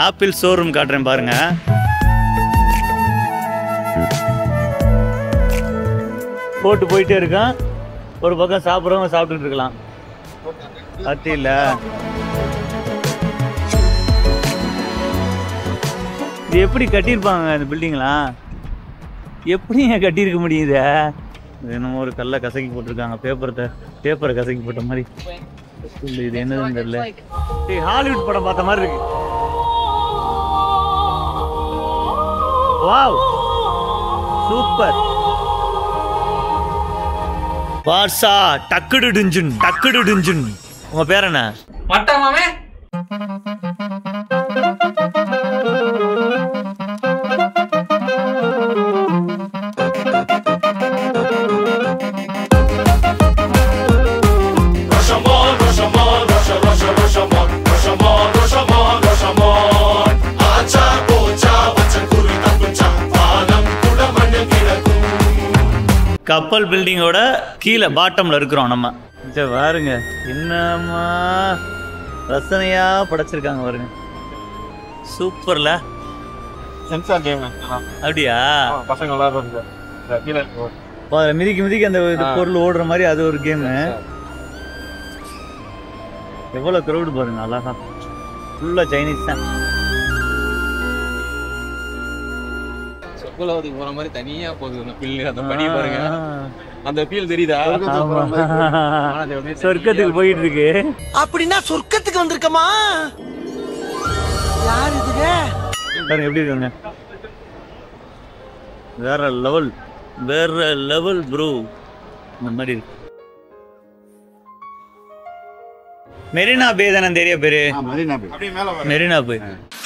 Apple showroom காட்டுறேன் பாருங்க. போட்டு போயிட்டே இருக்கான். ஒரு பக்கம் சாப்பிட்றவங்க சாப்பிட்டுட்டு இருக்கலாம். அத்தியில்ல இது எப்படி கட்டியிருப்பாங்க இந்த பில்டிங்லாம்? எப்படிங்க கட்டியிருக்க முடியுது? என்னமோ ஒரு கல்லை கசக்கி போட்டிருக்காங்க. பேப்பரை கசக்கி போட்ட மாதிரி. இது என்னதுன்னு தெரியல. ஹாலிவுட் படம் பார்த்த மாதிரி இருக்கு. Wow super. வார்சா டக்குடுடுஞ்சுன். உங்க பேர் என்ன? மட்டமாமே. கப்பல் பில்டிங்கோட கீழே பாட்டம்ல இருக்கிறோம் நம்ம. பாருங்க என்னமா ரசனையா படைச்சிருக்காங்க பாருங்க. சூப்பர்ல. சென்சார் கேம் அப்படியா? பசங்க விளையாடுறாங்க. மிதிக்க அந்த பொருள் ஓடுற மாதிரி அது ஒரு கேம். எவ்வளவு கிரௌடு பாருங்க. அழகா ஃபுல்லா சைனீஸ் தான். சொர்க்கலோகத்துக்கு போற மாதிரி தனியா போகுது பில்லு. அந்த படி பாருங்க. அந்த ஃபீல் தெரியுதா? சொர்க்கத்துக்கு போயிட்டு இருக்கு. அப்படின்னா சொர்க்கத்துக்கு வந்திருக்கமா? யார் இதுங்க? பாருங்க எப்படி இருக்காங்க. வேற லெவல் ப்ரோ. இந்த மாதிரி இருக்கு. மெரினா பே தானே தெரிய பேரு? மெரினா பே.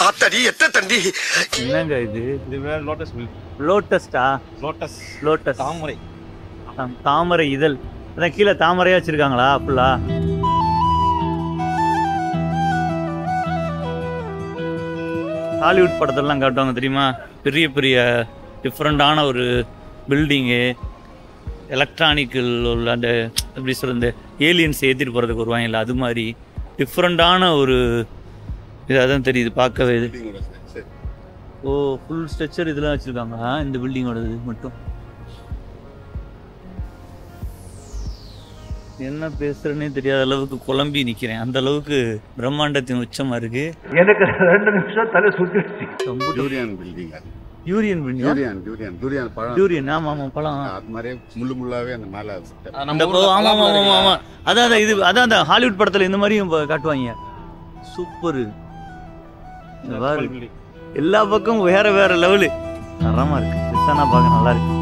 ஆத்தடி எத்த தண்டி. என்னங்க இது? லோட்டஸ் தாமரை இதழ். அதான் கீழே தாமரையா வச்சிருக்காங்களா? அப்படிலா ஹாலிவுட் படத்தெல்லாம் காட்டுவாங்க தெரியுமா? பெரிய பெரிய டிஃப்ரெண்டான ஒரு பில்டிங்கு, எலக்ட்ரானிக்கல் உள்ள அந்த எப்படி சொல்கிறது, ஏலியன்ஸ் ஏற்றிட்டு போகிறதுக்கு வருவாங்கல்ல, அது மாதிரி டிஃப்ரெண்டான ஒரு இது. அதான் தெரியுது பார்க்கவே. இது ஓ ஃபுல் ஸ்ட்ரக்சர் இதெல்லாம் வச்சுருக்காங்க இந்த பில்டிங்கோட. இது மட்டும் என்ன பேசுறேன்னே தெரியாத அளவுக்கு குழம்பி நிற்கிறேன். அந்த அளவுக்கு பிரம்மாண்டத்தின் உச்சமாக இருக்கு. எனக்கு 2 நிமிஷம் தலை சுத்திடுச்சு. யூரியன் ஆமா பழம். அது மாதிரி முள்ளாவே அந்த மேல. ஆமா அதான் இது. அதான் அந்த ஹாலிவுட் படத்துல இந்த மாதிரியும் காட்டுவாங்க. சூப்பர். எல்லா பக்கமும் வேற லெவலு. தரமா இருக்கு. பார்க்க நல்லா இருக்கு.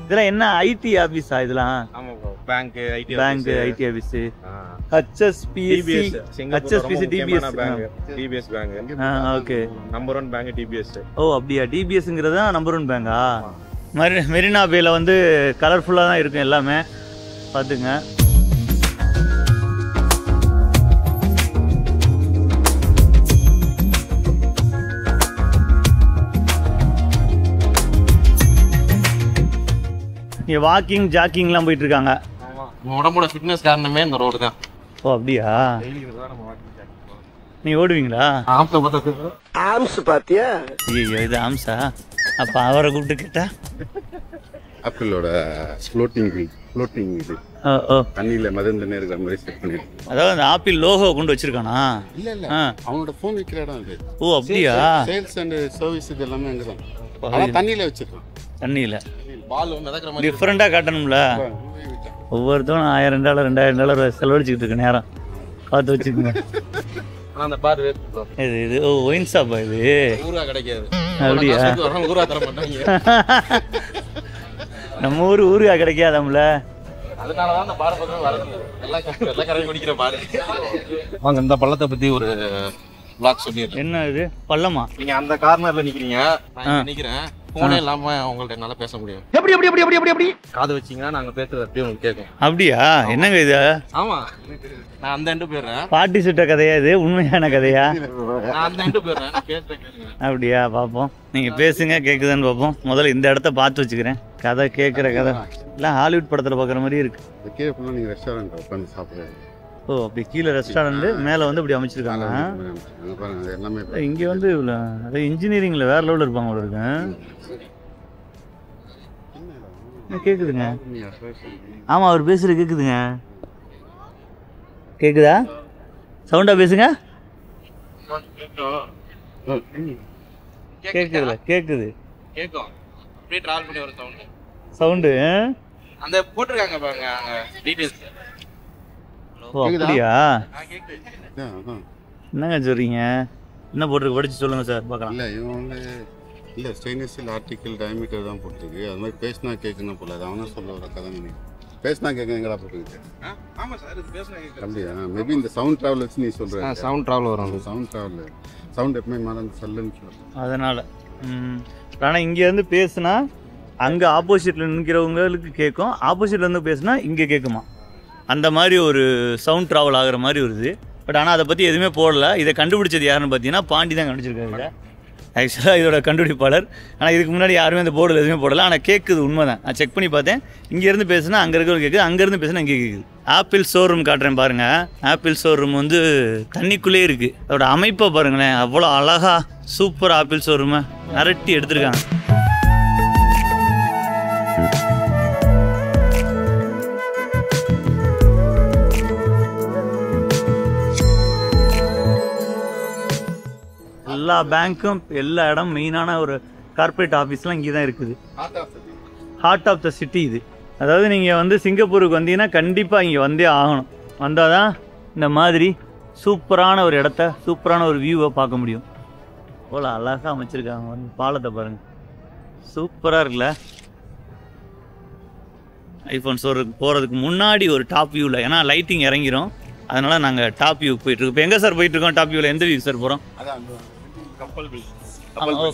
இதெல்லாம் என்ன ஐடி ஆபீஸா? இதெல்லாம் bank IT office. HSBC DBS bank. Okay. Number 1 bank DBS. ஓ அப்படியா? DBSங்கிறது தான் நம்பர் 1 பேங்கா? மெரினா பேல வந்து கலர்ஃபுல்லா தான் இருக்கும் எல்லாமே. பாத்துங்க. இங்க வாக்கிங் ஜாக்கிங்லாம் போயிட்டு இருக்காங்க. உடம்போட ஃபிட்னஸ் காரணமே இந்த ரோடு தான். ஓ அப்படியா? நீ ஓடுவீங்களா? ஆம்ஸ் பாத்தியா? ஐயோ இது ஆம்ஸா? அப்ப அவரை கூப்பிட்டு கேட்டா ஆப்பிளோட ஃப்ளோட்டிங் இது தண்ணியில மதந்து இருக்கிற மாதிரி செட் பண்ணிருக்கோம். அதாவது அந்த ஆப்பிள் லோகோ கொண்டு வச்சிருக்கானா? இல்ல அவனோட போன் விற்கிற இடம் அது. ஓ அப்படியா? சேல்ஸ் அண்ட் சர்வீஸ் இது எல்லாமே அங்கதான். தண்ணியில வச்சிருக்கோம். தண்ணியில டிஃப்ரெண்டா காட்டணும்ல. ஒவ்வொருத்தரும் $1000 $2000 செலவழிச்சுக்கிட்டு இருக்க நேரம் பார்த்து வச்சுக்கோங்க. இது ஓ ஒயின் ஷாப்பா? இது கிடைக்காது. அப்படியா? நம்ம ஊருக்கா கிடைக்காதம்ல. இந்த பள்ளத்தை பத்தி ஒரு vlog சொல்லிடுறேன். என்ன இது பள்ளமா? நீங்க அந்த கார்னர்ல நிக்கிறீங்க, நான் நிக்கிறேன். போனே இல்லாம அவங்கள்ட்ட என்னால பேச முடியும். எப்படி எப்படி எப்படி எப்படி எப்படி காது வச்சீங்கன்னா நாங்க பேசுறது அப்படியே உங்களுக்கு கேட்கும். அப்படியா? என்னங்க இது? ஆமா, நான் அந்த எண்டு போயிடுறேன். பாட்டி சுட்ட கதையா இது? உண்மையான கதையா? நான் அந்த எண்டு போயிடுறேன். நான் கேட்குறேன். அப்படியா? பார்ப்போம். நீங்கள் பேசுங்க, கேட்குதான்னு பார்ப்போம். முதல்ல இந்த இடத்த பார்த்து வச்சுக்கிறேன். கதை கேட்குற கதை எல்லாம் ஹாலிவுட் படத்தில் பார்க்குற மாதிரி இருக்கு. கீழே ஃபுல்லாக நீங்கள் ரெஸ்டாரண்ட் உட்காந்து சாப்பிடுறது. ஓ, அப்படி கீழே ரெஸ்டாரண்ட், மேலே வந்து அப்படி அமைச்சிருக்காங்க. பாருங்க எல்லாமே இங்கே வந்து அதாவது இன்ஜினியரிங்கில் வேற லெவலில் இருப்பாங்க அவ்வளோ இருக்கு. கேட்குதுங்க. ஆமாம், அவர் பேசுகிறது கேட்குதுங்க. கேட்குதா? சவுண்டாக பேசுங்க. கேட்குதுல? கேட்குது. கேட்கும். அப்படியே டிராவல் பண்ணி வர சவுண்டு அந்த போட்டிருக்காங்க பாருங்க அங்க டீடைல்ஸ். ஓ, அப்படியா? கேக்குது. என்னங்க சொல்றீங்க? என்ன போட்டிருக்கு? படிச்சு சொல்லுங்க சார் பார்க்கலாம். இல்லை இவன் வந்து இல்லை ஸ்டெயின்லெஸ் ஸ்டீல் ஆர்டிக்கல் டயமீட்டர் தான் போட்டிருக்கு. அது மாதிரி பேசினா கேட்கணும் போல. அது அவனா சொல்ல வர கதை நினைக்கிறேன். பேசினா கேட்குறீங்களா போட்டுருக்கு? ஆமா சார், இது பேசினா கேட்குது. அப்படியா? மேபி இந்த சவுண்ட் ட்ராவல் வச்சு நீ சொல்கிற. சவுண்ட் டிராவல் வரும். சவுண்ட் ட்ராவல் சவுண்ட் எப்பவுமே மேலே சொல்லுன்னு சொல்லுவேன். அதனால ஆனால் இங்கேருந்து பேசுனா அங்கே ஆப்போசிட்டில் நிற்கிறவங்களுக்கு கேட்கும், ஆப்போசிட்டில் இருந்து பேசுனா இங்கே கேட்குமா? அந்த மாதிரி ஒரு சவுண்ட் ட்ராவல் ஆகிற மாதிரி வருது. பட் ஆனால் அதை பற்றி எதுவுமே போடல. இதை கண்டுபிடிச்சது யாருன்னு பார்த்தீங்கன்னா பாண்டி தான் கண்டுபிடிச்சிருக்காரு ஆக்சுவலாக இதோட கண்டுபிடிப்பாளர். ஆனால் இதுக்கு முன்னாடி யாருமே அந்த போர்டில் எதுவுமே போடலை. ஆனால் கேட்குது, உண்மை தான். நான் செக் பண்ணி பார்த்தேன். இங்கேருந்து பேசுனா அங்கே இருக்கிறவங்க கேட்குது, அங்கேருந்து பேசுனா இங்கே கேட்குது. ஆப்பிள் ஷோரூம் காட்டுறேன் பாருங்கள். ஆப்பிள் ஷோரூம் வந்து தண்ணிக்குள்ளே இருக்குது. அதோட அமைப்பை பாருங்களேன், அவ்வளோ அழகாக சூப்பர் ஆப்பிள் ஷோரூமை அரட்டி எடுத்திருக்காங்க. எல்லா பேங்க்கும் எல்லா இடம் மெயினான ஒரு கார்பரேட் ஆஃபீஸ்லாம் இங்கே தான் இருக்குது. ஹார்ட் ஆஃப் த சிட்டி இது. அதாவது நீங்கள் வந்து சிங்கப்பூருக்கு வந்தீங்கன்னா கண்டிப்பாக இங்கே வந்தே ஆகணும். வந்தால் தான் இந்த மாதிரி சூப்பரான ஒரு இடத்த, சூப்பரான ஒரு வியூவை பார்க்க முடியும். அவ்வளோ அழகாக அமைச்சிருக்காங்க. வந்து பாலத்தை பாருங்கள், சூப்பராக இருக்குல்ல. ஐஃபோன் ஸ்டோருக்கு போகிறதுக்கு முன்னாடி ஒரு டாப் வியூவில், ஏன்னா லைட்டிங் இறங்கிரும், அதனால் நாங்கள் டாப் வியூ போயிட்டுருக்கோம். இப்போ எங்கே சார் போயிட்டுருக்கோம்? டாப் வியூவில் எந்த வியூ சார் போகிறோம்?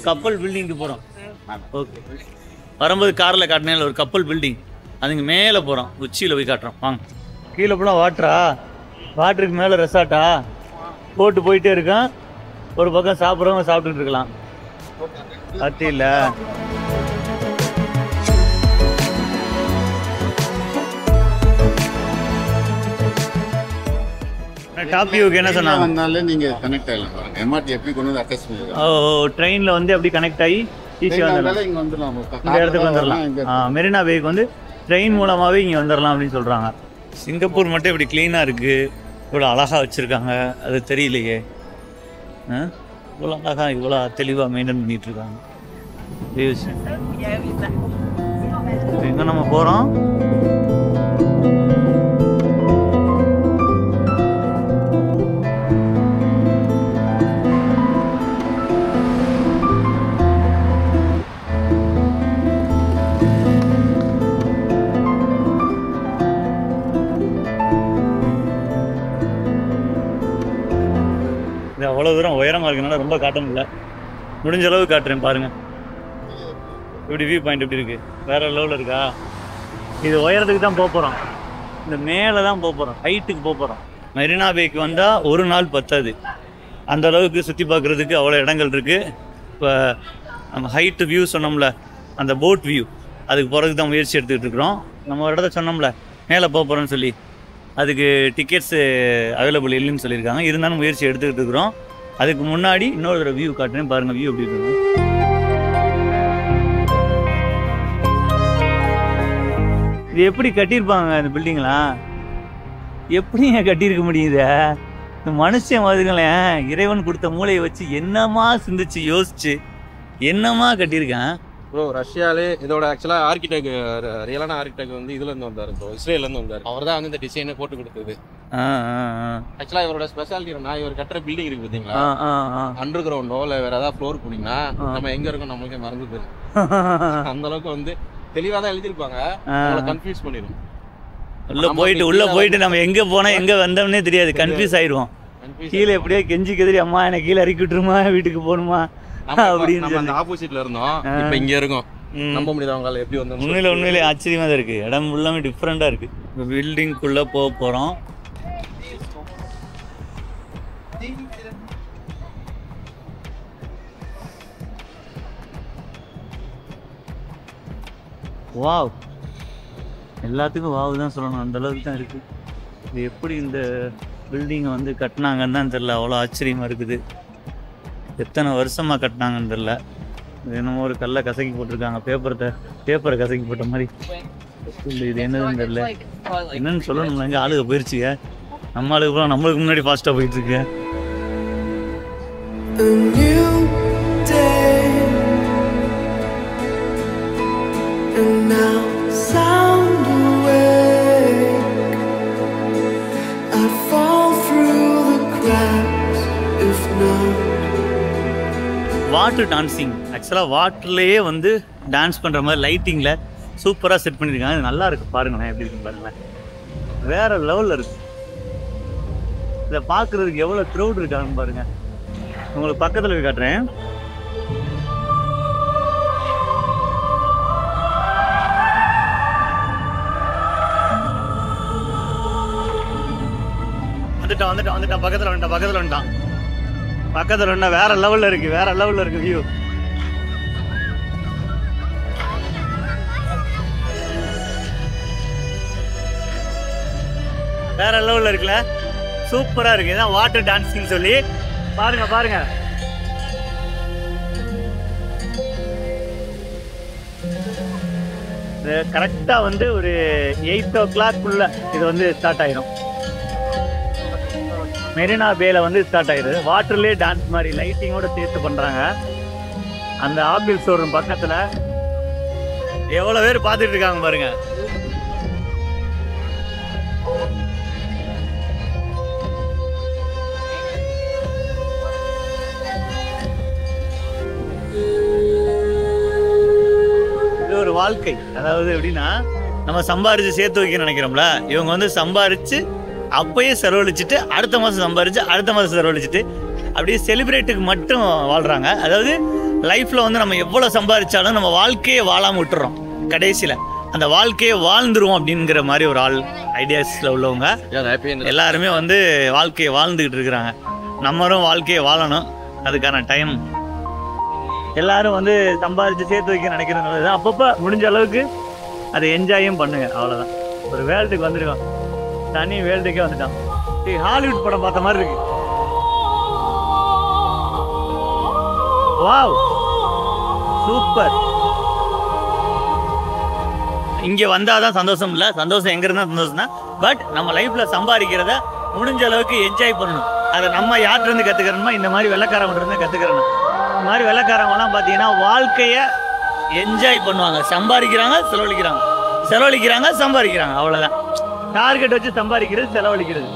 கப்பல் பில்டிங்க்கு போகிறோம். ஓகே, வரும்போது காரில் காட்டினேன் ஒரு கப்பல் பில்டிங், அதுக்கு மேலே போகிறோம். உச்சியில் போய் காட்டுறோம் வாங்க. கீழே போனால் வாட்டரா? வாட்டருக்கு மேலே ரெசார்ட்டா? போட்டு போயிட்டே இருக்கேன். ஒரு பக்கம் சாப்பிட்றவங்க சாப்பிட்டுட்டு இருக்கலாம். அத்தி இல்லை. டாப் வியூக்கு என்ன சொன்னாங்க? வந்தாலே நீங்கள் கனெக்ட் ஆகலாம். எம்ஆர்டி எப்படி கொண்டு வந்து அட்டாச் பண்ணிடுறாங்க. ஓ, ட்ரெயினில் வந்து அப்படி கனெக்ட் ஆகி ஈஸியாக வந்துடலாம். இங்கே வந்துடலாம், இந்த இடத்துக்கு வந்துடலாம். மெரினா பேக்கு வந்து ட்ரெயின் மூலமாகவே இங்கே வந்துடலாம் அப்படின்னு சொல்கிறாங்க. சிங்கப்பூர் மட்டும் இப்படி க்ளீனாக இருக்குது, இவ்வளோ அழகாக வச்சுருக்காங்க, அது தெரியலையே. இவ்வளோ அழகாக இவ்வளோ தெளிவாக மெயின்டைன் பண்ணிகிட்ருக்காங்க. எங்கே நம்ம போகிறோம்? அவ்வளோ தூரம் உயரமாக இருக்குனால ரொம்ப காட்ட முடியல. முடிஞ்ச அளவு காட்டுறேன் பாருங்கள். இப்படி வியூ பாயிண்ட் எப்படி இருக்குது? வேறு லெவலில் இருக்கா? இது உயரத்துக்கு தான் போக போகிறோம். இந்த மேலே தான் போக போகிறோம், ஹைட்டுக்கு போக போகிறோம். மெரினா பேக்கு வந்தால் ஒரு நாள் பத்தாது, அந்த அளவுக்கு சுற்றி பார்க்குறதுக்கு அவ்வளோ இடங்கள் இருக்குது. இப்போ நம்ம ஹைட்டு வியூ சொன்னோம்ல, அந்த போட் வியூ, அதுக்கு போகிறதுக்கு தான் முயற்சி எடுத்துக்கிட்டு இருக்கிறோம். நம்ம ஒரு இடத்த சொன்னோம்ல மேலே போக போகிறோன்னு சொல்லி, அதுக்கு டிக்கெட்ஸு அவைலபிள் இல்லைன்னு சொல்லியிருக்காங்க. இருந்தாலும் முயற்சி எடுத்துக்கிட்டு இருக்கிறோம். அதுக்கு முன்னாடி இன்னொரு தடவை வியூ காட்டுறேன் பாருங்கள். வியூ எப்படி இருக்கு? இது எப்படி கட்டியிருப்பாங்க இந்த பில்டிங்லாம்? எப்படிங்க கட்டியிருக்க முடியுது? இந்த மனுஷன் மாதிரிங்களேன், இறைவன் கொடுத்த மூளையை வச்சு என்னமா சிந்திச்சு யோசிச்சு என்னமா கட்டியிருக்கேன். ப்ரோ, ரஷ்யாலே இதோட ஆக்சுவலாக ஆர்கிடெக்ட், ரியலான ஆர்கிடெக்ட் வந்து இதுலேருந்து வந்தார் ப்ரோ, இஸ்ரேலேருந்து வந்தார். அவர் தான் வந்து இந்த டிசைனை போட்டு கொடுத்தது. ஆக்சுவலாக இவரோட ஸ்பெஷாலிட்டி நான் இவர் கட்டுற பில்டிங் இருக்கு பார்த்தீங்களா, அண்டர் கிரவுண்டோ இல்லை வேற ஏதாவது ஃப்ளோர் போனீங்கன்னா நம்ம எங்கே இருக்கோம் நம்மளுக்கே மறந்து போயிடும். அந்த அளவுக்கு வந்து தெளிவாக தான் எழுதியிருப்பாங்க, கன்ஃபியூஸ் பண்ணிடும். உள்ள போயிட்டு நம்ம எங்கே போனால் எங்கே வந்தோம்னே தெரியாது, கன்ஃபியூஸ் ஆயிடுவோம். கீழே எப்படியோ கெஞ்சி கதிரி, அம்மா என்னை கீழே இறக்கி விட்டுருமா, வீட்டுக்கு போகணுமா அப்படின்னு அந்த ஆப்போசிட்ல இருந்தோம், இப்போ இங்க இருக்கோம். நம்ப முடியுது அவங்களால எப்படி வந்து. உண்மையிலே ஆச்சரியமா தான் இருக்கு. இடம் எல்லாமே டிஃப்ரெண்டா இருக்கு. இப்போ பில்டிங்குள்ள போக போறோம். வாவ், எல்லாத்துக்கும் வாவ் தான் சொல்லணும், அந்த அளவுக்கு தான் இருக்குது. இது எப்படி இந்த பில்டிங்கை வந்து கட்டினாங்கன்னு தான் தெரில, அவ்வளோ ஆச்சரியமாக இருக்குது. எத்தனை வருஷமாக கட்டினாங்கன்னு தெரில. என்னமோ ஒரு கல்லை கசக்கி போட்டிருக்காங்க, பேப்பரை கசக்கி போட்ட மாதிரி. இது என்னதுன்னு தெரில, என்னன்னு சொல்லணும்ல. எங்கே ஆளுக போயிடுச்சுங்க, நம்ம ஆளுக்கு போனால் நம்மளுக்கு முன்னாடி ஃபாஸ்ட்டாக போயிட்டுருக்கு. வாட்டர் டான்ஸிங், ஆக்சுவலாக வாட்டர்லேயே வந்து டான்ஸ் பண்ணுற மாதிரி லைட்டிங்கில் சூப்பராக செட் பண்ணியிருக்காங்க. இது நல்லா இருக்குது, பாருங்களேன் எப்படி இருக்குன்னு பாருங்களேன். வேறு லெவலில் இருக்குது. இதை பார்க்குறதுக்கு எவ்வளோ க்ரௌட் இருக்காங்கன்னு பாருங்கள். உங்களுக்கு பக்கத்தில் போய் காட்டுறேன். வந்துட்டான் பக்கத்தில் வந்துட்டான். வேற லெவலில் இருக்கு வியூ. வேற லெவலில் இருக்குல்ல, சூப்பராக இருக்கு. இதான் வாட்டர் டான்ஸிங் சொல்லி பாருங்க. கரெக்டாக வந்து ஒரு 8 o'clock இது வந்து ஸ்டார்ட் ஆயிடும். மெரினா பேல வந்து ஸ்டார்ட் ஆயிடுது. வாட்டர்லேயே டான்ஸ் மாதிரி லைட்டிங்கோட சேர்த்து பண்ணுறாங்க. அந்த ஆப்பிள் ஷோரூம் பக்கத்தில் எவ்வளோ பேர் பார்த்துட்டு இருக்காங்க பாருங்க. இது ஒரு வாழ்க்கை. அதாவது எப்படின்னா, நம்ம சம்பாரிச்சு சேர்த்து வைக்க நினைக்கிறோம்ல, இவங்க வந்து சம்பாரிச்சு அப்பயே செலவழிச்சிட்டு அடுத்த மாதம் சம்பாரிச்சு அடுத்த மாதம் செலவழிச்சிட்டு அப்படியே செலிப்ரேட்டுக்கு மட்டும் வாழ்கிறாங்க. அதாவது லைஃப்பில் வந்து நம்ம எவ்வளோ சம்பாதிச்சாலும் நம்ம வாழ்க்கையை வாழாமல் விட்டுறோம். கடைசியில் அந்த வாழ்க்கையை வாழ்ந்துருவோம் அப்படிங்கிற மாதிரி ஒரு ஐடியாஸில் உள்ளவங்க எல்லாருமே வந்து வாழ்க்கையை வாழ்ந்துக்கிட்டு இருக்கிறாங்க. நம்மளும் வாழ்க்கையை வாழணும், அதுக்கான டைம் எல்லாரும் வந்து சம்பாதிச்சு சேர்த்து வைக்க நினைக்கிறது தான். அப்பப்போ முடிஞ்ச அளவுக்கு அதை என்ஜாயும் பண்ணுங்க, அவ்வளோதான். ஒரு வேர்ல்டுக்கு வந்துருக்கோம், தனி வேர்ல்டுக்கே வந்துட்டான். ஹாலிவுட் படம் பார்த்த மாதிரி இருக்கு. Wow, super. இங்கே வந்தாதான் சந்தோஷம் இல்லை, சந்தோஷம் எங்க இருந்தா சந்தோஷம் தான். பட் நம்ம லைஃப்ல சம்பாதிக்கிறத முடிஞ்ச அளவுக்கு என்ஜாய் பண்ணணும். அதை நம்ம யார்கிட்ட இருந்து கத்துக்கிறோமா, இந்த மாதிரி வெள்ளைக்காரங்க இருந்து கத்துக்கிறோம். இந்த மாதிரி வெள்ளைக்காரங்கலாம் பார்த்தீங்கன்னா வாழ்க்கையை என்ஜாய் பண்ணுவாங்க. சம்பாதிக்கிறாங்க, செலவழிக்கிறாங்க, சம்பாதிக்கிறாங்க, அவ்வளோதான். டார்கெட் வச்சு சம்பாதிக்கிறது, செலவழிக்கிறது.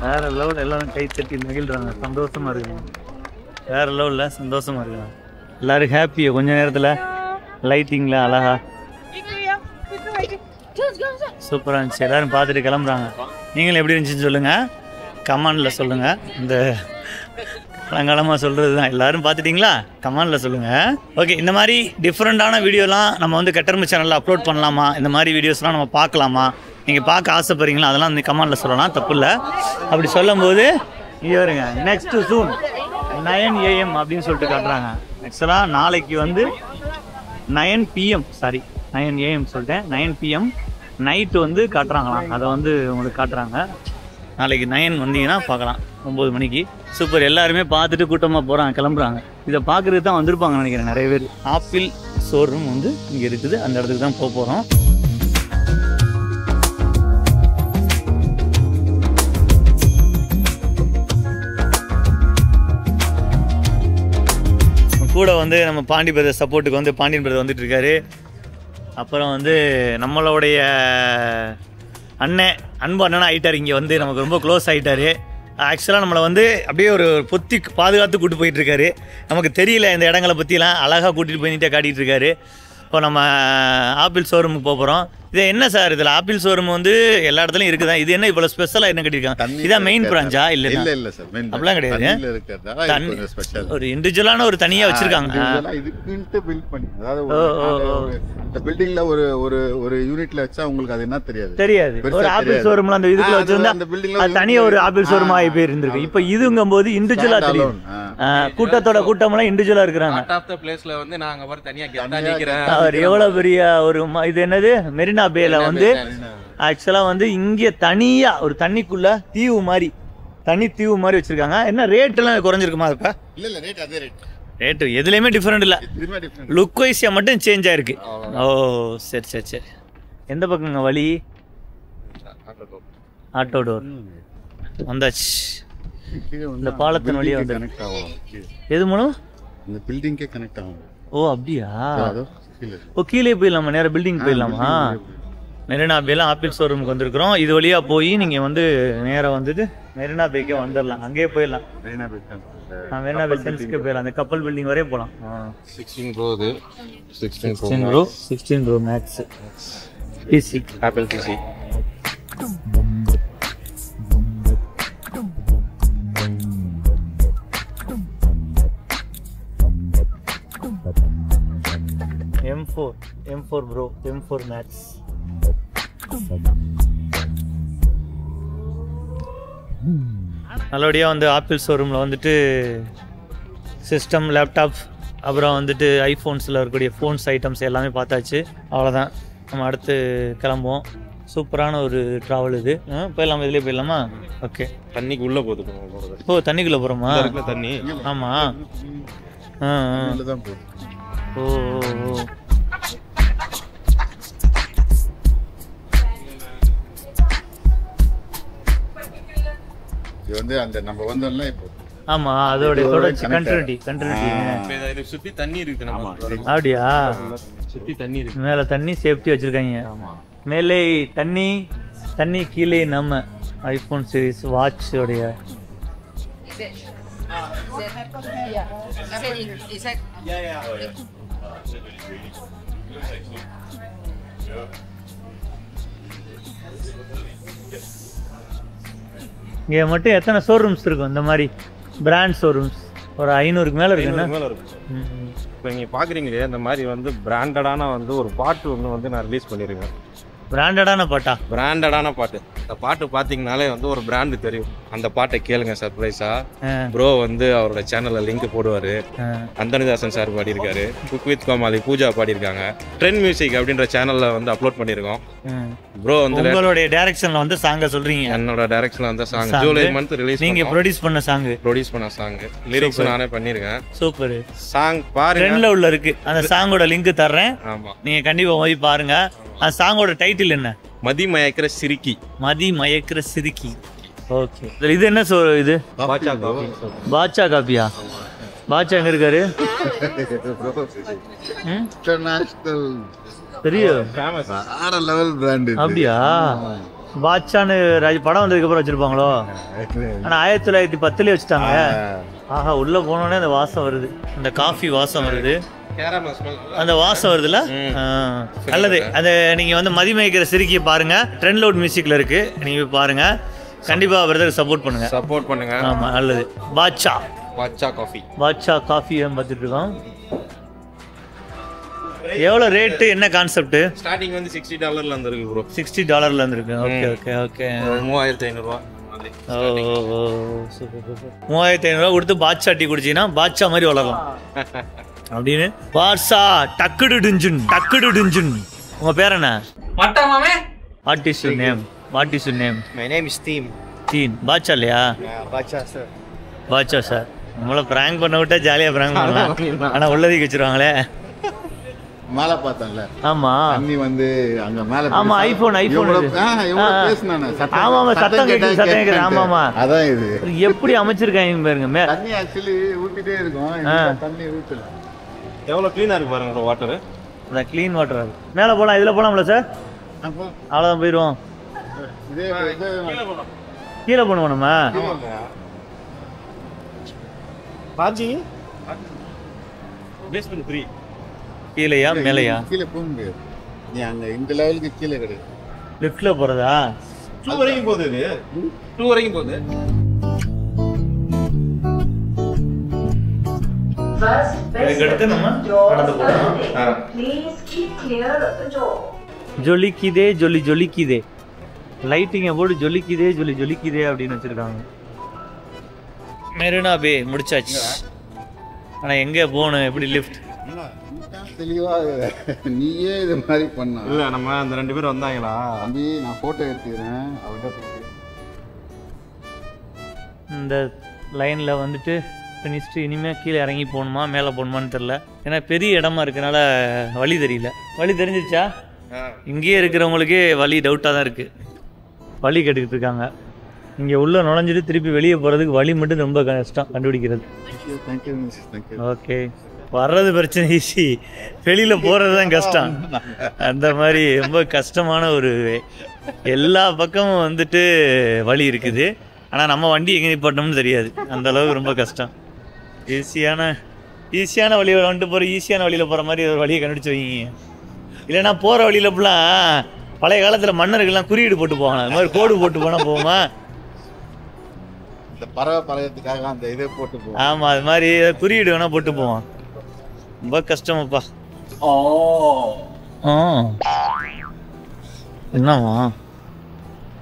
வேற லெவலில் எல்லாரும் கை தட்டி மகிழ்றாங்க, சந்தோஷமா இருக்குங்க. வேற லெவலில் சந்தோஷமா இருக்குங்க. எல்லாரும் ஹாப்பியா கொஞ்ச நேரத்தில் லைட்டிங்கில் அழகா சூப்பராக இருந்துச்சு. எல்லோரும் பார்த்துட்டு கிளம்புறாங்க. நீங்களும் எப்படி இருந்துச்சுன்னு சொல்லுங்கள், கமெண்டில் சொல்லுங்கள். இந்த பழங்காலமாக சொல்கிறது தான். எல்லோரும் பார்த்துட்டிங்களா, கமெண்டில் சொல்லுங்கள். ஓகே, இந்த மாதிரி டிஃப்ரெண்ட்டான வீடியோலாம் நம்ம வந்து கட்டெரும்பு சேனலில் அப்லோட் பண்ணலாமா, இந்த மாதிரி வீடியோஸ்லாம் நம்ம பார்க்கலாமா, நீங்கள் பார்க்க ஆசைப்படுறீங்களா, அதெல்லாம் வந்து கமெண்டில் சொல்லலாம், தப்பு இல்லை. அப்படி சொல்லும்போது இங்கே வருங்க, நெக்ஸ்ட்டு சூன் 9 AM அப்படின்னு சொல்லிட்டு காட்டுறாங்க. ஆக்சுவலாக நாளைக்கு வந்து 9 PM 9 AM சொல்லிட்டேன், 9 PM நைட்டு வந்து காட்டுறாங்களாம். அதை வந்து உங்களுக்கு காட்டுறாங்க. நாளைக்கு 9 வந்தீங்கன்னா பார்க்கலாம், 9 மணிக்கு. சூப்பர். எல்லாருமே பார்த்துட்டு கூட்டமாக போகிறாங்க, கிளம்புறாங்க. இதை பார்க்குறதுக்கு தான் வந்திருப்பாங்கன்னு நினைக்கிறேன் நிறைய பேர். ஆப்பிள் ஷோரூம் வந்து இங்கே இருக்குது, அந்த இடத்துக்கு தான் போக போகிறோம். கூட வந்து நம்ம பாண்டி பிரதர் சப்போர்ட்டுக்கு வந்து பாண்டியன் பிரதர் வந்துட்டு இருக்காரு. அப்புறம் வந்து நம்மளுடைய அன்பு அண்ணனா ஆகிட்டார். இங்கே வந்து நமக்கு ரொம்ப க்ளோஸ் ஆகிட்டார். ஆக்சுவலாக நம்மளை வந்து அப்படியே ஒரு பொத்தி பாதுகாத்து கூட்டு போயிட்டு இருக்காரு. நமக்கு தெரியல இந்த இடங்களை பற்றிலாம், அழகாக கூட்டிகிட்டு போய் நீட்டாக காட்டிகிட்டு இருக்காரு. இப்போ நம்ம ஆப்பிள் ஷோரூமுக்கு போகிறோம். இது என்ன சார், இதில் ஆப்பிள் ஷோரூம் வந்து எல்லா இடத்துலையும் இருக்குதான், இது என்ன இவ்வளோ ஸ்பெஷலாக என்ன கட்டியிருக்காங்க? இதான் மெயின் பிரான்ச்சா? இல்லை இல்லை சார், அப்படிலாம் கிடையாது. ஒரு இண்டிவிஜுவலான ஒரு தனியாக வச்சுருக்காங்க. இதுக்குன்ட்டு பில்ட் பண்ணி, அதாவது இந்த பில்டிங்ல ஒரு யூனிட்ல வச்சா உங்களுக்கு அது என்ன தெரியாது. ஒரு ஆப்பிள் ஷோரூம்ல அந்த இதுக்குள்ள வச்சிருந்தா அது தனியா ஒரு ஆப்பிள் ஷோரூம் ஆகி போயிருந்திருக்கு. இப்போ இதுங்கும் போது இண்டிவிஜுவலா தெரியும். கூட்டத்தோட கூட்டமெல்லாம் இண்டிவிஜுவலா இருக்கிறாங்க. அவர் எவ்வளவு பெரிய ஒரு இது என்னது மெரினா பேல வந்து ஆக்சுவலா வந்து இங்க தனியா ஒரு தண்ணிக்குள்ள தீவு மாதிரி, தனி தீவு மாதிரி வச்சிருக்காங்க. என்ன ரேட் எல்லாம் குறைஞ்சிருக்குமா? இப்ப இல்ல ரேட் அதே ரேட்டு எதுலையுமே டிஃப்ரெண்ட் இல்லை, லுக் வைஸியா மட்டும் சேஞ்ச் ஆயிருக்கு. ஓ சரி சரி சரி. எந்த பக்கங்க வழி? ஆட்டோ டோர் வந்தாச்சு. இந்த பாலத்தின் வழியா வந்து எது மூலம் இந்த பில்டிங்கே கனெக்ட் ஆகும். ஓ அப்படியா? ஓ கீழே போயிடலாமா? நேராக பில்டிங் போயிடலாமா? மெரினா பேல ஆப்பிள் ஷோரூமுக்கு வந்திருக்கிறோம். இது வழியா போய் நீங்க வந்து நேராக வந்துட்டு மெரினா பேக்கே வந்துடலாம். அங்கேயே போயிடலாம். மெரினா பே சென்ஸ்க்கு போயிடலாம். அந்த கப்பல் பில்டிங் வரையும் போகலாம். 16 ப்ரோ இது 16 pro max PC Apple PC. M4 pro, M4 max. நல்லபடியாக வந்து ஆப்பிள் ஷோரூமில் வந்துட்டு சிஸ்டம், லேப்டாப், அப்புறம் வந்துட்டு ஐஃபோன்ஸில் இருக்கக்கூடிய ஃபோன்ஸ் ஐட்டம்ஸ் எல்லாமே பார்த்தாச்சு. அவ்வளோதான், நம்ம அடுத்து கிளம்புவோம். சூப்பரான ஒரு ட்ராவல் இது. போயிடலாமா? இதுலேயே போயிடலாமா? ஓகே. தண்ணிக்கு உள்ளே போகுது. ஓ தண்ணிக்குள்ளே போகிறோமா? தண்ணி. ஆமாம். ஓ ஓ. இது வந்து அந்த நம்ம வந்தோம்ல இப்போ. ஆமா, அதோட தொடர்ச்சி கண்டினியூட்டி. இத சுத்தி தண்ணி இருக்கு. நம்ம அப்படியா? சுத்தி தண்ணி இருக்கு. மேல தண்ணி சேஃப்டி வச்சிருக்காங்க. மேலே தண்ணி கீழே நம்ம ஐபோன் சீரிஸ் வாட்ச் உடைய இங்கே மட்டும் எத்தனை ஷோரூம்ஸ் இருக்கும் இந்த மாதிரி பிராண்ட் ஷோரூம்ஸ்? ஒரு 500க்கு மேலே இருக்குண்ணா. இப்போ நீங்கள் பார்க்குறீங்களே இந்த மாதிரி வந்து பிராண்டடான வந்து ஒரு பாட்டு ஒன்று வந்து நான் ரிலீஸ் பண்ணியிருக்கேன். பிராண்டடான பாட்டா? பிராண்டடான பாட்டு. அந்த பாட்டு பார்த்தீங்கனாலே வந்து ஒரு பிராண்டு தெரியும். அந்த பாட்டை கேளுங்க சர்ப்ரைஸா. ப்ரோ வந்து அவரோட சேனல்ல லிங்க் போடுவாரு. அந்தனிதாசன் சார் பாடியிருக்காரு, குக் வித் கோமாளி பூஜா பாடியிருக்காங்க. ட்ரெண்ட் மியூசிக் அப்படின்ற சேனல்ல வந்து அப்லோட் பண்ணியிருக்கோம். ப்ரோ வந்து உங்களுடைய டைரக்ஷன்ல வந்து சாங்க சொல்றீங்க? என்னோட டைரக்ஷன்ல வந்து சாங் ஜூலை மந்த் ரிலீஸ். நீங்க ப்ரொடியூஸ் பண்ண சாங்? லிரிக்ஸ் நானே பண்ணியிருக்கேன். சூப்பர். சாங் பாருங்க, ட்ரெண்ட்ல உள்ள இருக்கு. அந்த சாங்கோட லிங்க் தர்றேன். ஆமா, நீங்க கண்டிப்பா போய் பாருங்க. அந்த சாங்கோட டைட்டில் என்ன? மதி மயக்கிற சிரிக்கி. மதி மயக்கிற சிரிக்கி. ஓகே. இது என்ன இது? பாட்சா காபியா? பாட்சா எங்க இருக்காரு? தெரியும், வேற லெவல் பிராண்ட். அப்படியா? பாட்சான்னு படம் வந்ததுக்கு அப்புறம் வச்சிருப்பாங்களோ? ஆனா 1910 வச்சுட்டாங்க. ஆஹா, உள்ள போனோடனே அந்த வாசம் வருது, அந்த காஃபி வாசம் வருது, அந்த வாசம் வருதுல்ல. நல்லது. அதை நீங்க வந்து மதிமயக்கிற சிரிக்கிய பாருங்க. ட்ரெண்ட்லவுட் மியூசிக்ல இருக்கு, நீங்க பாருங்க. கண்டிப்பா பிரதர் சப்போர்ட் பண்ணுங்க. ஆமா, நல்லது. பாட்சா காஃபி பார்த்துட்டு இருக்கோம். எவ்வளோ ரேட்டு, என்ன கான்செப்ட்? ஸ்டார்டிங் வந்து $60 இருந்து இருக்கு ப்ரோ. $60 இருந்து இருக்கு. Okay okay okay. 3500 $3500 கொடுத்து பாட்சா டீ குடிச்சீங்கன்னா பாட்சா மாதிரி வளரலாம் அப்படின்னு. வாட்ஸா டக்குடு டிஞ்சுன். உங்க பேர் என்ன? What is your name? My name is Team. Basha இல்லையா? பாட்சா சார். நம்மள பிராங்க் பண்ண விட்டா ஜாலியா பிராங்க் பண்ணலாம். ஆனா உள்ளதுக்கு வச்சிருவாங்களே. மேலே பார்த்தேன்ல. ஆமா, தண்ணி வந்து அங்க மேலே. ஆமா, ஐபோன் பேசுனானே. ஆமா, சத்தம் கேக்குது. ஆமா, அதான் இது எப்படி அமைச்சிருக்காங்க பாருங்க. தண்ணி ஆக்சுவலி ஊத்திட்டே இருக்கும். தண்ணி ஊத்தல. எவ்வளவு க்ளீனா இருக்கு பாருங்க ப்ரோ வாட்டர். அதான் க்ளீன் வாட்டர். அது மேலே போலாம், இதுல போலாம்ல சார்? அவ்வளோதான், போயிடுவோம். கீழே போகணுமா நம்ம? பாஜி பேஸ்மெண்ட் 3 கீழேயா மேலையா? கீழே போக முடியாது, நீ அங்க இந்த லெவலுக்கு கீழே கிடையாது. லிஃப்ட்ல போறதா? 2 வரைக்கும் போகுது. இது 2 வரைக்கும் போகுது. இதுக்கு அடுத்து நம்ம நடந்து போகணும். ஜொலிக்குதே ஜொலி ஜொலிக்குதே, லைட்டிங்கை போட்டு ஜொலிக்குதே ஜொலி ஜொலிக்குதே அப்படின்னு வச்சிருக்காங்க. மெரினா பே முடிச்சாச்சு. ஆனால் எங்கே போகணும், எப்படி லிஃப்ட்? தெளிவா நீயே இது மாதிரி பண்ண இல்ல நம்ம அந்த 2 பேர் வந்தாங்களா தம்பி, நான் போட்டோ எடுத்துக்கிறேன் அவர்கிட்ட. இந்த லைனில் வந்துட்டு ஃபினிஷ்டு. இனிமேல் கீழே இறங்கி போகணுமா மேலே போகணுமான்னு தெரில, ஏன்னா பெரிய இடமா இருக்கனால வழி தெரியல. வழி தெரிஞ்சிருச்சா? இங்கேயே இருக்கிறவங்களுக்கே வழி டவுட்டாக தான் இருக்குது, வழி கேட்டுக்கிட்டு இருக்காங்க. இங்கே உள்ளே நுழைஞ்சிட்டு திருப்பி வெளியே போகிறதுக்கு வழி மட்டும் ரொம்ப கஷ்டம் கண்டுபிடிக்கிறது. ஓகே, வர்றது பிரச்சனை ஈஸி, வெளியில் போகிறது தான் கஷ்டம். அந்த மாதிரி ரொம்ப கஷ்டமான ஒரு எல்லா பக்கமும் வந்துட்டு வழி இருக்குது. ஆனால் நம்ம வண்டி எங்கே நிப்பாட்டோம்னு தெரியாது, அந்த அளவுக்கு ரொம்ப கஷ்டம். ஈஸியான வழியில் வந்துட்டு போகிற, ஈஸியான வழியில் போகிற மாதிரி ஒரு வழியை கண்டுபிடிச்சி வைங்க. இல்லைன்னா போகிற வழியில் இப்பெல்லாம் பழைய காலத்தில் மன்னர்கள்லாம் குறியீடு போட்டு போவாங்க, அது மாதிரி கோடு போட்டு போனால் போகுமா? இந்த பறவை பறவைக்காக அந்த இதை போட்டு போவோம். ஆமாம், அது மாதிரி குறியீடு வேணால் போட்டு போவான். ரொம்ப கஷ்டமாப்பா. என்னவா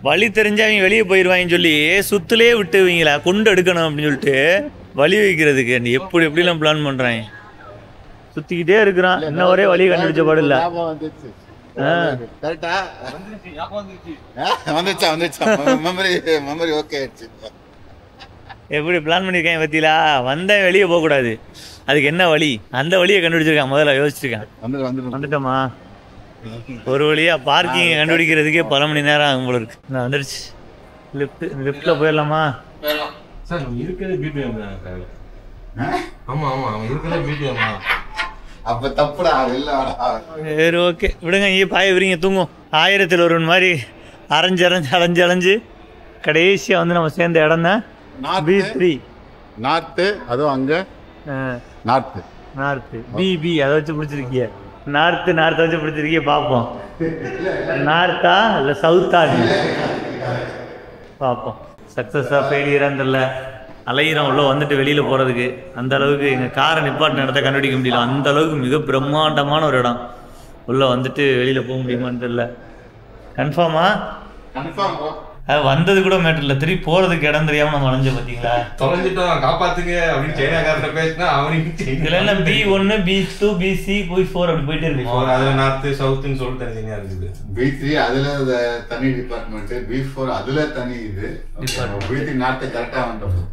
வழி தெரிஞ்சா அவங்க வெளியே போயிடுவாங்கன்னு சொல்லி சுத்துலே விட்டுவீங்களா, கொண்டு எடுக்கணும் அப்படின்னு சொல்லிட்டு வழி வைக்கிறதுக்கு எப்படி எப்படிலாம் பிளான் பண்ணுறாங்க. சுற்றிக்கிட்டே இருக்கிறான், இன்ன ஒரே வழி கண்டுபிடிச்ச பாடு இல்லை. எப்படி பிளான் பண்ணியிருக்காங்க பத்திலா? வந்தேன் வெளியே போகக்கூடாது, அதுக்கு என்ன வழி, அந்த வழியை கண்டுபிடிச்சிருக்கான். முதல்ல யோசிச்சிருக்கேன். வந்துட்டோமா? ஒரு வழியா பார்க்கிங் கண்டுபிடிக்கிறதுக்கே பல மணி நேரம் ஆகும் போல இருக்கு. நான் வந்துடுச்சு. லிஃப்ட்ல போயிடலாமா? சார் இருக்கிறது பிபிஎம் தான் சார். ஆமா ஆமா, அவன் இருக்கிறது பிபிஎம் தான். அப்ப தப்புடா, இல்லடா. சரி ஓகே விடுங்க, இங்கே பாய விரிங்க தூங்கும். 1000ல் ஒருவன் மாதிரி அலைஞ்சு கடைசியாக வந்து நம்ம சேர்ந்த இடம் தான் B3 நார்த்து. அதுவும் அங்க நார்த்து பிபி அதை வச்சு பிடிச்சிருக்கிய. நார்த்தை வச்சு பிடிச்சிருக்கிய. பார்ப்போம் நார்த்தா இல்லை சவுத்தா பார்ப்போம். சக்ஸஸாக ஃபெயிலியரான்னு தெரில. அலையிறம் உள்ள வந்துட்டு வெளியில் போகிறதுக்கு அந்த அளவுக்கு எங்கள் காரை நிப்பாட்டின இடத்த கண்டுபிடிக்க முடியல. அந்த அளவுக்கு மிக பிரம்மாண்டமான ஒரு இடம். உள்ளே வந்துட்டு வெளியில் போக முடியுமான்னு தெரில. கன்ஃபார்மா? கன்ஃபார்ம். அது வந்தது கூட மேட்டர் இல்லை, திருப்பி போகிறதுக்கு இடம் தெரியாமல் நம்ம அலைஞ்ச பார்த்தீங்களா? தொலைஞ்சிட்டோம் காப்பாத்துங்க அப்படின்னு சைனாக்காரர்கிட்ட பேசினா அவனுக்கு இதில் என்ன B1 B2 BC B4 அப்படி போயிட்டே இருக்கு. அதில் நார்த்து சவுத்துன்னு சொல்லிட்டு தனித்தனியாக இருக்குது. B3 அதுல தனி டிபார்ட்மெண்ட், B4 அதுல தனி இது. B3 நார்த்து கரெக்டாக வந்துட்டோம்.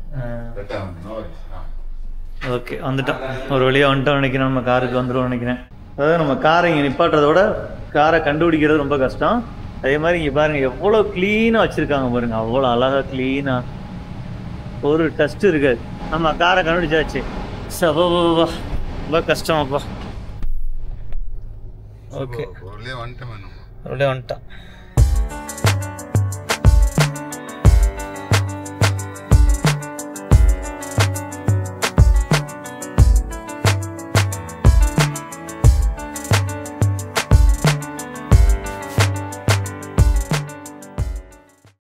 ஓகே வந்துட்டோம், ஒரு வழியாக வந்துட்டோம் நினைக்கிறேன். நம்ம காருக்கு வந்துடும் நினைக்கிறேன். அதாவது நம்ம காரை இங்கே நிப்பாட்டுறதோட காரை கண்டுபிடிக்கிறது ரொம்ப கஷ்டம். அதே மாதிரி இங்கே பாருங்கள் எவ்வளோ க்ளீனாக வச்சுருக்காங்க பாருங்கள், அவ்வளோ அழகாக க்ளீனாக, ஒரு டஸ்ட் இருக்காது. நம்ம காரை கண்டுபிடிச்சாச்சு. சபா ரொம்ப கஷ்டமாப்பா. ஓகே வந்துட்டோம். வந்துட்டான்.